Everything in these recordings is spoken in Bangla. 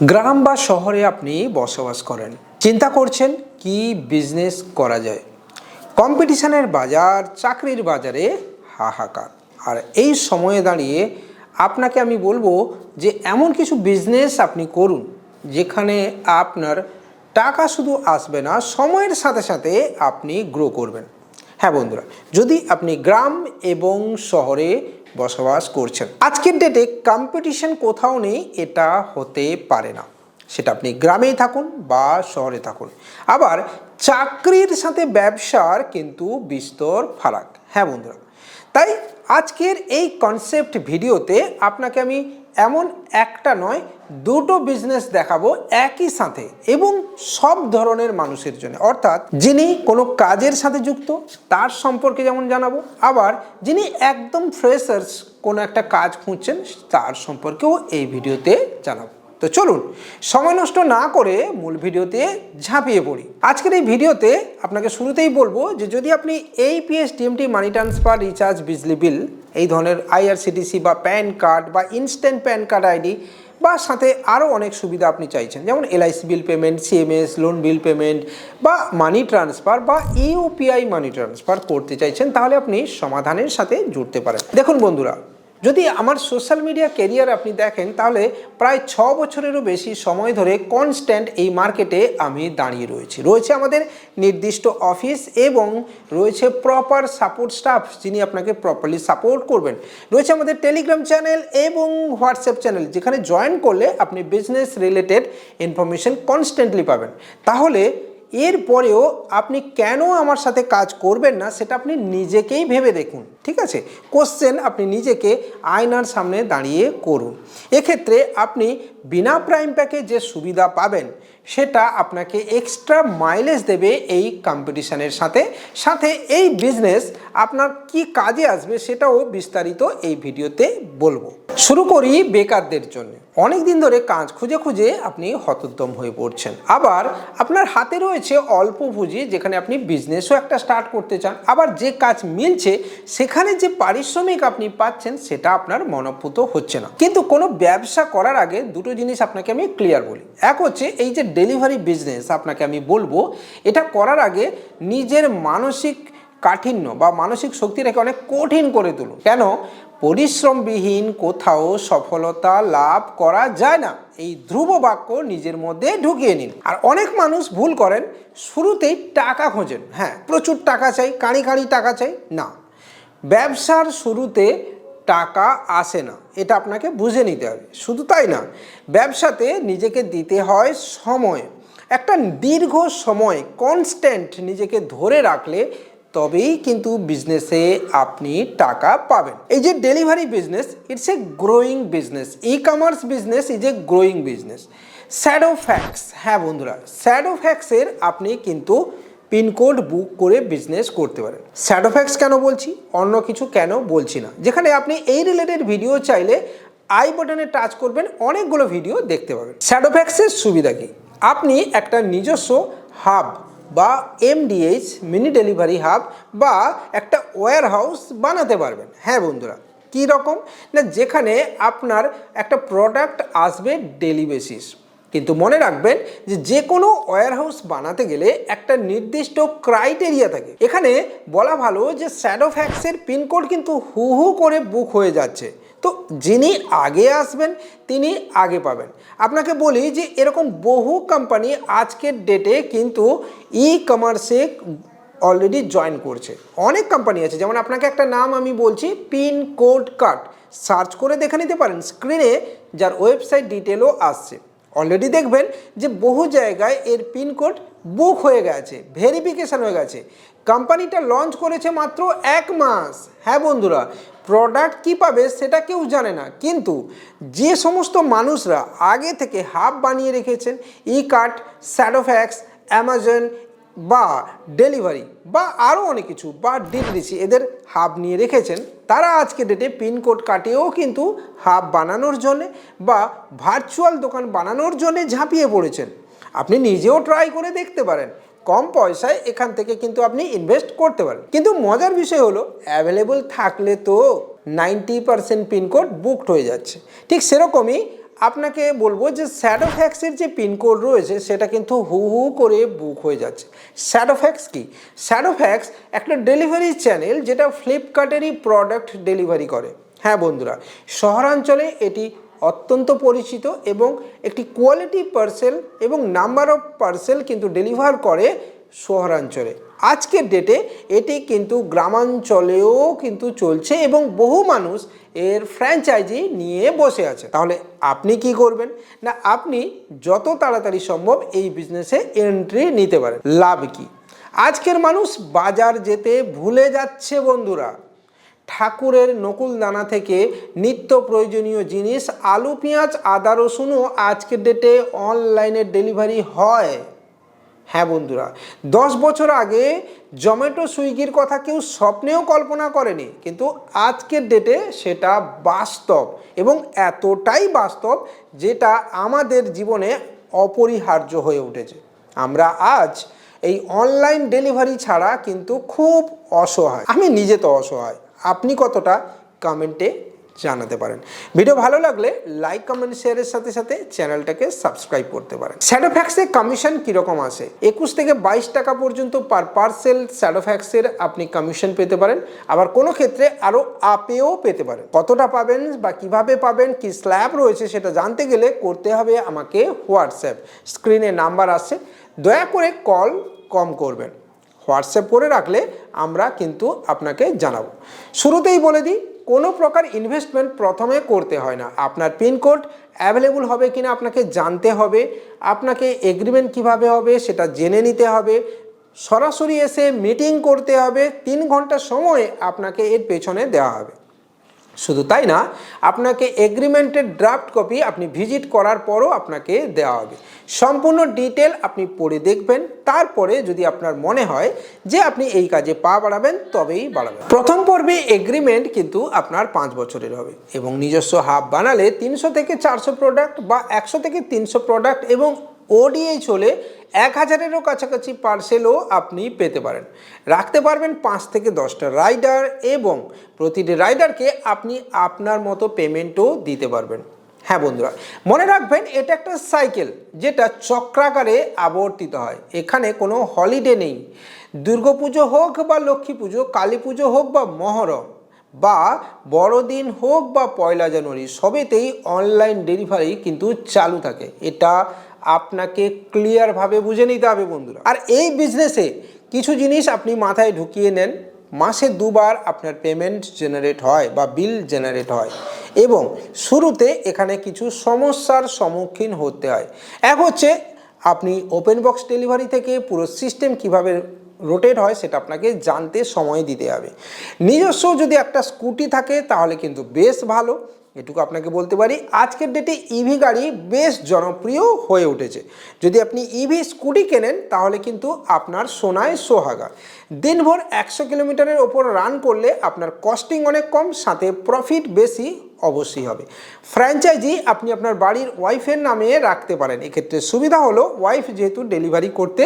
গ্রাম বা শহরে আপনি বসবাস করেন, চিন্তা করছেন কি বিজনেস করা যায়। কম্পিটিশনের বাজার, চাকরির বাজারে হাহাকার। আর এই সময়ে দাঁড়িয়ে আপনাকে আমি বলবো যে এমন কিছু বিজনেস আপনি করুন যেখানে আপনার টাকা শুধু আসবে না, সময়ের সাথে সাথে আপনি গ্রো করবেন। হ্যাঁ বন্ধুরা, যদি আপনি গ্রাম এবং শহরে বসবাস করছেন, আজকের ডেটে কম্পিটিশন কোথাও নেই এটা হতে পারে না, সেটা আপনি গ্রামেই থাকুন বা শহরে থাকুন। আবার চাকরির সাথে ব্যবসার কিন্তু বিস্তর ফারাক। হ্যাঁ বন্ধুরা, তাই আজকের এই কনসেপ্ট ভিডিওতে আপনাকে আমি এমন একটা নয় দুটো বিজনেস দেখাবো একই সাথে এবং সব ধরনের মানুষের জন্য, অর্থাৎ যিনি কোনো কাজের সাথে যুক্ত তার সম্পর্কে যেমন জানাবো, আবার যিনি একদম ফ্রেশার্স কোনো একটা কাজ খুঁজছেন তার সম্পর্কেও এই ভিডিওতে জানাবো। তো চলুন সময় নষ্ট না করে মূল ভিডিওতে ঝাঁপিয়ে পড়ি। আজকের এই ভিডিওতে আপনাকে শুরুতেই বলবো যে যদি আপনি APS DMT money transfer, recharge, বিজলি বিল, এই ধরনের IRCTC বা প্যান কার্ড বা ইনস্ট্যান্ট প্যান কার্ড আইডি বা সাথে আরও অনেক সুবিধা আপনি চাইছেন, যেমন LIC bill payment, CMS, loan bill payment বা মানি ট্রান্সফার বা UPI মানি ট্রান্সফার করতে চাইছেন, তাহলে আপনি সমাধানের সাথে জুড়তে পারেন। দেখুন বন্ধুরা, যদি আমার সোশ্যাল মিডিয়া ক্যারিয়ার আপনি দেখেন তাহলে প্রায় 6 বছরেরও বেশি সময় ধরে কনস্ট্যান্ট এই মার্কেটে আমি দাঁড়িয়ে রয়েছে আমাদের নির্দিষ্ট অফিস এবং রয়েছে প্রপার সাপোর্ট স্টাফ যিনি আপনাকে প্রপারলি সাপোর্ট করবেন। রয়েছে আমাদের টেলিগ্রাম চ্যানেল এবং হোয়াটসঅ্যাপ চ্যানেল, যেখানে জয়েন করলে আপনি বিজনেস রিলেটেড ইনফরমেশন কনস্ট্যান্টলি পাবেন। তাহলে এরপরেও আপনি কেন আমার সাথে কাজ করবেন না সেটা আপনি নিজেকেই ভেবে দেখুন, ঠিক আছে? কোশ্চেন আপনি নিজেকে আয়নার সামনে দাঁড়িয়ে করুন। এক্ষেত্রে আপনি বিনা প্রাইম প্যাকে যে সুবিধা পাবেন সেটা আপনাকে এক্সট্রা মাইলেজ দেবে এই কম্পিটিশনের সাথে সাথে। এই বিজনেস আপনার কি কাজে আসবে সেটাও বিস্তারিত এই ভিডিওতে বলবো। শুরু করি বেকারদের জন্য। অনেক দিন ধরে কাজ খুঁজে খুঁজে আপনি হতোদ্যম হয়ে পড়ছেন, আবার আপনার হাতে রয়েছে অল্প পুঁজি যেখানে আপনি বিজনেসও একটা স্টার্ট করতে চান, আবার যে কাজ মিলছে সেখানে যে পারিশ্রমিক আপনি পাচ্ছেন সেটা আপনার মনোপুত হচ্ছে না। কিন্তু কোনো ব্যবসা করার আগে দুটো জিনিস আপনাকে আমি ক্লিয়ার বলি। এক হচ্ছে এই যে ডেলিভারি বিজনেস, আপনাকে আমি বলবো এটা করার আগে নিজের মানসিক কাঠিন্য বা মানসিক শক্তিটাকে অনেক কঠিন করে তুলুন। কেন? পরিশ্রমবিহীন কোথাও সফলতা লাভ করা যায় না, এই ধ্রুব বাক্য নিজের মধ্যে ঢুকিয়ে নিন। আর অনেক মানুষ ভুল করেন, শুরুতেই টাকা খোঁজেন। হ্যাঁ, প্রচুর টাকা চাই, কাঁড়ি কাঁড়ি টাকা চাই। না, ব্যবসার শুরুতে টাকা আসে না, এটা আপনাকে বুঝে নিতে হবে। শুধু তাই না, ব্যবসাতে নিজেকে দিতে হয় সময়। একটা দীর্ঘ সময় কনস্ট্যান্ট নিজেকে ধরে রাখলে তবেই কিন্তু বিজনেসে আপনি টাকা পাবেন। এই যে delivery business, it's a growing business. Ecommerce business is a growing business. Shadowfax, হ্যাঁ বন্ধুরা, শ্যাডো ফ্যাক্সের আপনি কিন্তু পিনকোড বুক করে বিজনেস করতে পারেন। শ্যাডো ফ্যাক্স কেন বলছি, অন্য কিছু কেন বলছি না, যেখানে আপনি এই রিলেটেড ভিডিও চাইলে আই বাটনে টাচ করবেন, অনেকগুলো ভিডিও দেখতে পাবেন। শ্যাডো ফ্যাক্সের সুবিধা কি? আপনি একটা নিজস্ব হাব বা MDH মিনি ডেলিভারি হাব বা একটা ওয়্যার হাউস বানাতে পারবেন। হ্যাঁ বন্ধুরা, কী রকম না, যেখানে আপনার একটা প্রোডাক্ট আসবে ডেলি বেসিস। কিন্তু মনে রাখবেন যে কোনো ওয়্যার হাউস বানাতে গেলে একটা নির্দিষ্ট ক্রাইটেরিয়া থাকে। এখানে বলা ভালো যে শ্যাডো ফ্যাক্সের পিনকোড কিন্তু হু হু করে বুক হয়ে যাচ্ছে, তো যিনি আগে আসবেন তিনি আগে পাবেন। আপনাকে বলি যে এরকম বহু কোম্পানি আজকের ডেটে কিন্তু ই-কমার্সে অলরেডি জয়েন করছে। অনেক কোম্পানি আছে, যেমন আপনাকে একটা নাম আমি বলছি, পিনকোড কার্ট, সার্চ করে দেখে নিতে পারেন স্ক্রিনে, যার ওয়েবসাইট ডিটেলও আসছে। অলরেডি দেখবেন যে বহু জায়গায় এর পিনকোড বুক হয়ে গেছে, ভেরিফিকেশান হয়ে গেছে। কোম্পানিটা লঞ্চ করেছে মাত্র 1 মাস। হ্যাঁ বন্ধুরা, প্রোডাক্ট কী পাবে সেটা কেউ জানে না, কিন্তু যে সমস্ত মানুষরা আগে থেকে হাব বানিয়ে রেখেছেন, ই-কার্ট, শ্যাডো ফ্যাক্স, অ্যামাজন বা ডেলিভারি বা আরও অনেক কিছু বা ডিটিডিসি এদের হাব নিয়ে রেখেছেন, তারা আজকে ডেটে পিনকোড কাটিয়েও কিন্তু হাব বানানোর জন্যে বা ভার্চুয়াল দোকান বানানোর জন্যে ঝাঁপিয়ে পড়েছেন। আপনি নিজেও ট্রাই করে দেখতে পারেন, কম পয়সায় এখান থেকে কিন্তু আপনি ইনভেস্ট করতে পারেন। কিন্তু মজার বিষয় হলো অ্যাভেলেবল থাকলে তো 90% পিনকোড বুকড হয়ে যাচ্ছে। ঠিক সেরকমই আপনাকে বলবো যে শ্যাডোফ্যাক্সের যে পিনকোড রয়েছে সেটা কিন্তু হু হু করে বুক হয়ে যাচ্ছে। শ্যাডোফ্যাক্স কি? শ্যাডোফ্যাক্স একটা ডেলিভারি চ্যানেল যেটা ফ্লিপকার্টেরই প্রোডাক্ট ডেলিভারি করে। হ্যাঁ বন্ধুরা, শহরাঞ্চলে এটি অত্যন্ত পরিচিত এবং একটি কোয়ালিটি পার্সেল এবং নাম্বার অফ পার্সেল কিন্তু ডেলিভার করে শহরাঞ্চলে। আজকের ডেটে এটি কিন্তু গ্রামাঞ্চলেও কিন্তু চলছে এবং বহু মানুষ এর ফ্র্যাঞ্চাইজি নিয়ে বসে আছে। তাহলে আপনি কি করবেন? না, আপনি যত তাড়াতাড়ি সম্ভব এই বিজনেসে এন্ট্রি নিতে পারেন। লাভ কি? আজকের মানুষ বাজার যেতে ভুলে যাচ্ছে বন্ধুরা। ঠাকুরের নকুল দানা থেকে নিত্য প্রয়োজনীয় জিনিস, আলু পেঁয়াজ আদা রসুনও আজকের ডেটে অনলাইনে ডেলিভারি হয়। হ্যাঁ বন্ধুরা, 10 বছর আগে জোম্যাটো সুইগির কথা কেউ স্বপ্নেও কল্পনা করেনি, কিন্তু আজকের ডেটে সেটা বাস্তব এবং এতটাই বাস্তব যেটা আমাদের জীবনে অপরিহার্য হয়ে উঠেছে। আমরা আজ এই অনলাইন ডেলিভারি ছাড়া কিন্তু খুব অসহায়। আমি নিজে তো অসহায়, আপনি কতটা কমেন্টে জানাতে পারেন। ভিডিও ভালো লাগলে লাইক কমেন্ট শেয়ারের সাথে সাথে চ্যানেলটাকে সাবস্ক্রাইব করতে পারেন। শ্যাডোফ্যাক্সে কমিশন কীরকম আসে? 21 থেকে 22 টাকা পর্যন্ত পার পার্সেল শ্যাডোফ্যাক্সের আপনি কমিশন পেতে পারেন, আবার কোনো ক্ষেত্রে আরও আপেও পেতে পারেন। কতটা পাবেন বা কিভাবে পাবেন, কি স্ল্যাব রয়েছে সেটা জানতে গেলে করতে হবে আমাকে হোয়াটসঅ্যাপ। স্ক্রিনে নাম্বার আসছে, দয়া করে কল কম করবেন, হোয়াটসঅ্যাপ করে রাখলে আমরা কিন্তু আপনাকে জানাবো। শুরুতেই বলে দিই, কোনো প্রকার ইনভেস্টমেন্ট প্রথমে করতে হয় না। আপনার পিনকোড অ্যাভেলেবল হবে কিনা আপনাকে জানতে হবে, আপনাকে এগ্রিমেন্ট কিভাবে হবে সেটা জেনে নিতে হবে, সরাসরি এসে মিটিং করতে হবে, 3 ঘন্টা সময় আপনাকে এর পেছনে দেওয়া হবে। শুধু তাই না, আপনাকে এগ্রিমেন্টের ড্রাফট কপি আপনি ভিজিট করার পরও আপনাকে দেওয়া হবে। সম্পূর্ণ ডিটেল আপনি পড়ে দেখবেন, তারপরে যদি আপনার মনে হয় যে আপনি এই কাজে পা বাড়াবেন তবেই বাড়াবেন। প্রথম পর্বে এগ্রিমেন্ট কিন্তু আপনার 5 বছরের হবে এবং নিজস্ব হাব বানালে 300 থেকে 400 প্রোডাক্ট বা 100 থেকে 300 প্রোডাক্ট এবং ওডিএইচ হলে 1000-এরও কাছাকাছি পার্সেলও আপনি পেতে পারেন। রাখতে পারবেন 5 থেকে 10টা রাইডার এবং প্রতিটি রাইডারকে আপনি আপনার মতো পেমেন্টও দিতে পারবেন। হ্যাঁ বন্ধুরা, মনে রাখবেন এটা একটা সাইকেল যেটা চক্রাকারে আবর্তিত হয়। এখানে কোনো হলিডে নেই। দুর্গাপুজো হোক বা লক্ষ্মী পুজো, কালী পুজো হোক বা মহরম বা বড়দিন হোক বা 1 জানুয়ারি, সবেতেই অনলাইন ডেলিভারি কিন্তু চালু থাকে। এটা আপনাকে ক্লিয়ারভাবে বুঝে নিতে হবে বন্ধুরা। আর এই বিজনেসে কিছু জিনিস আপনি মাথায় ঢুকিয়ে নেন, মাসে 2 বার আপনার পেমেন্ট জেনারেট হয় বা বিল জেনারেট হয় এবং শুরুতে এখানে কিছু সমস্যার সম্মুখীন হতে হয়। এক হচ্ছে আপনি ওপেন বক্স ডেলিভারি থেকে পুরো সিস্টেম কিভাবে রোটেট হয় সেটা আপনাকে জানতে সময় দিতে হবে। নিজস্ব যদি একটা স্কুটি থাকে তাহলে কিন্তু বেশ ভালো, এটুকু আপনাকে বলতে পারি। আজকের ডেটে ইভি গাড়ি বেশ জনপ্রিয় হয়ে উঠেছে। যদি আপনি ইভি স্কুটি কেনেন তাহলে কিন্তু আপনার সোনায় সোহাগা। দিনভর 100 কিলোমিটারের ওপর রান করলে আপনার কস্টিং অনেক কম, সাথে প্রফিট বেশি অবশ্যই হবে। ফ্র্যাঞ্চাইজি আপনি আপনার বাড়ির ওয়াইফের নামে রাখতে পারেন। এক্ষেত্রে সুবিধা হলো ওয়াইফ যেহেতু ডেলিভারি করতে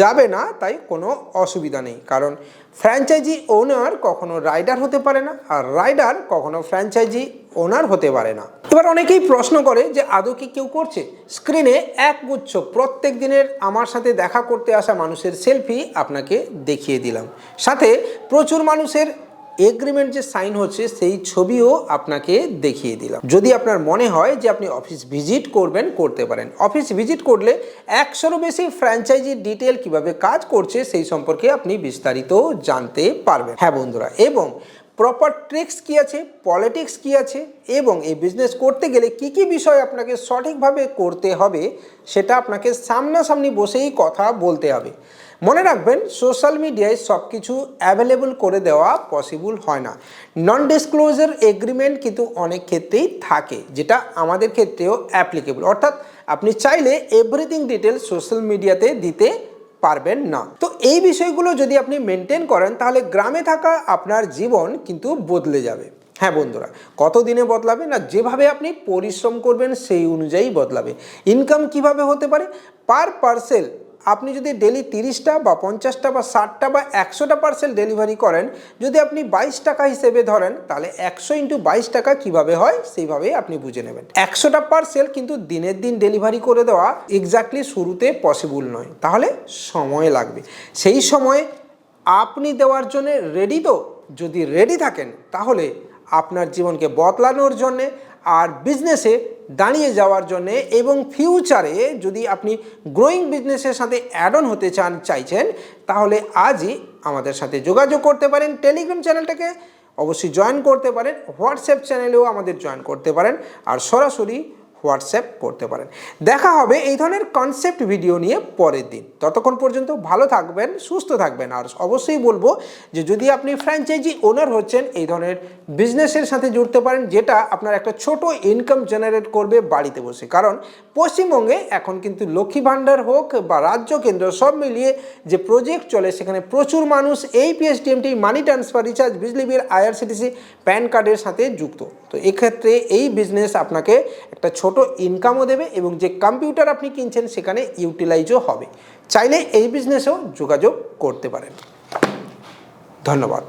যাবে না তাই কোনো অসুবিধা নেই, কারণ ফ্র্যাঞ্চাইজি ওনার কখনো রাইডার হতে পারে না আর রাইডার কখনো ফ্র্যাঞ্চাইজি ওনার হতে পারে না। এবার অনেকেই প্রশ্ন করে যে আদৌ কি কেউ করছে? স্ক্রিনে একগুচ্ছ প্রত্যেক দিনের আমার সাথে দেখা করতে আসা মানুষের সেলফি আপনাকে দেখিয়ে দিলাম, সাথে প্রচুর মানুষের এগ্রিমেন্ট যে সাইন হচ্ছে সেই ছবিও আপনাকে দেখিয়ে দিলাম। যদি আপনার মনে হয় যে আপনি অফিস ভিজিট করবেন, করতে পারেন। অফিস ভিজিট করলে 100-এরও বেশি ফ্র্যাঞ্চাইজির ডিটেল কিভাবে কাজ করছে সেই সম্পর্কে আপনি বিস্তারিত জানতে পারবেন। হ্যাঁ বন্ধুরা, এবং প্রপার ট্রিক্স কী আছে, পলিটিক্স কী আছে এবং এই বিজনেস করতে গেলে কি কি বিষয় আপনাকে সঠিকভাবে করতে হবে সেটা আপনাকে সামনাসামনি বসেই কথা বলতে হবে। মনে রাখবেন, সোশ্যাল মিডিয়ায় সব কিছু অ্যাভেলেবল করে দেওয়া পসিবল হয় না। নন ডিসক্লোজার এগ্রিমেন্ট কিন্তু অনেক ক্ষেত্রেই থাকে, যেটা আমাদের ক্ষেত্রেও অ্যাপ্লিকেবল। অর্থাৎ আপনি চাইলে এভরিথিং ডিটেলস সোশ্যাল মিডিয়াতে দিতে পারবেন না। তো এই বিষয়গুলো যদি আপনি মেনটেন করেন তাহলে গ্রামে থাকা আপনার জীবন কিন্তু বদলে যাবে। হ্যাঁ বন্ধুরা, কত দিনে বদলাবে? না, যেভাবে আপনি পরিশ্রম করবেন সেই অনুযায়ী বদলাবে। ইনকাম কিভাবে হতে পারে? পার পার্সেল আপনি যদি ডেলি 30টা বা 50টা বা 60টা বা 100টা পার্সেল ডেলিভারি করেন, যদি আপনি 22 টাকা হিসেবে ধরেন, তাহলে 100 × 22 টাকা কীভাবে হয় সেইভাবেই আপনি বুঝে নেবেন। 100টা পার্সেল কিন্তু দিনের দিন ডেলিভারি করে দেওয়া এক্স্যাক্টলি শুরুতে পসিবল নয়, তাহলে সময় লাগবে। সেই সময় আপনি দেওয়ার জন্য রেডি তো? যদি রেডি থাকেন তাহলে আপনার জীবনকে বদলানোর জন্যে আর বিজনেসে দাঁড়িয়ে যাওয়ার জন্যে এবং ফিউচারে যদি আপনি গ্রোয়িং বিজনেসের সাথে অ্যাড অন হতে চাইছেন, তাহলে আজই আমাদের সাথে যোগাযোগ করতে পারেন। টেলিগ্রাম চ্যানেলটাকে অবশ্যই জয়েন করতে পারেন, হোয়াটসঅ্যাপ চ্যানেলেও আমাদের জয়েন করতে পারেন, আর সরাসরি হোয়াটসঅ্যাপ করতে পারেন। দেখা হবে এই ধরনের কনসেপ্ট ভিডিও নিয়ে পরের দিন। ততক্ষণ পর্যন্ত ভালো থাকবেন, সুস্থ থাকবেন। আর অবশ্যই বলবো যে যদি আপনি ফ্র্যাঞ্চাইজি ওনার হচ্ছেন, এই ধরনের বিজনেসের সাথে জুড়তে পারেন, যেটা আপনার একটা ছোট ইনকাম জেনারেট করবে বাড়িতে বসে। কারণ পশ্চিমবঙ্গে এখন কিন্তু লক্ষ্মী ভাণ্ডার হোক বা রাজ্য কেন্দ্র সব মিলিয়ে যে প্রজেক্ট চলে, সেখানে প্রচুর মানুষ এই পিএসটিএমটি, মানি ট্রান্সফার, রিচার্জ, বিজলি বিল, আইআরসিটিসি, প্যান কার্ডের সাথে যুক্ত। তো এক্ষেত্রে এই বিজনেস আপনাকে একটা ছোট ইনকামও দেবে এবং যে কম্পিউটার আপনি কিনছেন সেখানে ইউটিলাইজও হবে। চাইলে এই বিজনেসেও যোগাযোগ করতে পারেন। ধন্যবাদ।